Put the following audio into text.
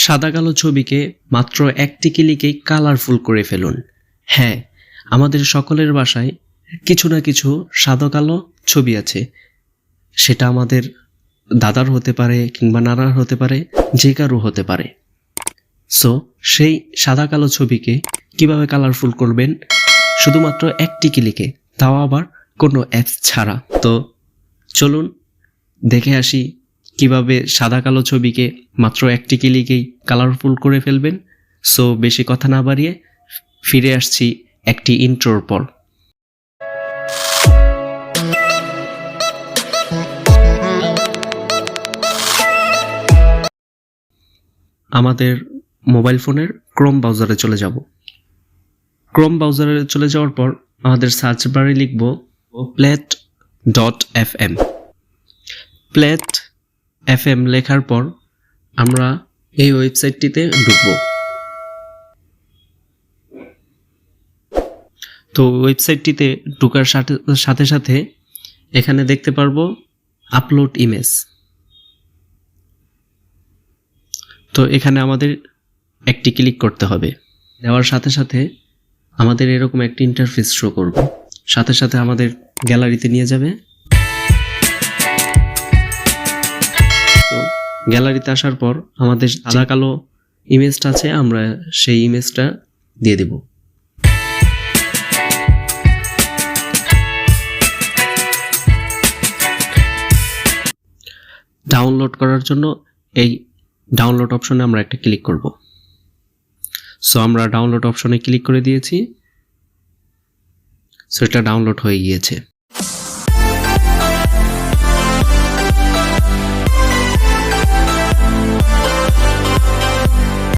সাদা কালো ছবিকে মাত্র একটি ক্লিকেই কালারফুল করে ফেলুন। হ্যাঁ, আমাদের সকলের বাসায় কিছু না কিছু সাদা কালো ছবি আছে। সেটা আমাদের দাদার হতে পারে কিংবা নানার হতে পারে, যে কারো হতে পারে। সো সেই সাদা কালো ছবিকে কিভাবে কালারফুল করবেন শুধুমাত্র একটি ক্লিকে, তাও আবার কোনো অ্যাপস ছাড়া। তো চলুন দেখে আসি কিভাবে সাদা কালো ছবিকে মাত্র একটি ক্লিকেই কালারফুল করে ফেলবেন। সো বেশি কথা না বাড়িয়ে ফিরে আসছি একটি ইন্ট্রোর পর। আমাদের মোবাইল ফোনের ক্রোম ব্রাউজারে চলে যাব। ক্রোম ব্রাউজারে চলে যাওয়ার পর আমাদের সার্চ বারে লিখব plate.fm। plate.fm লেখার পর আমরা এই ওয়েবসাইটটিতে ঢুকব। তো ওয়েবসাইটটিতে ঢোকার সাথে সাথে এখানে দেখতে পারবো আপলোড ইমেজ। তো এখানে আমাদের একটি ক্লিক করতে হবে। দেওয়ার সাথে সাথে আমাদের এরকম একটি ইন্টারফেস শো করবে, সাথে সাথে আমাদের গ্যালারিতে নিয়ে যাবে। তো গ্যালারিতে আসার পর আমাদের সাদা কালো ইমেজটা আছে, আমরা সেই ইমেজটা দিয়ে দেব। ডাউনলোড করার জন্য এই ডাউনলোড অপশনে আমরা একটা ক্লিক করব। সো আমরা ডাউনলোড অপশনে ক্লিক করে দিয়েছি। সো এটা ডাউনলোড হয়ে গিয়েছে।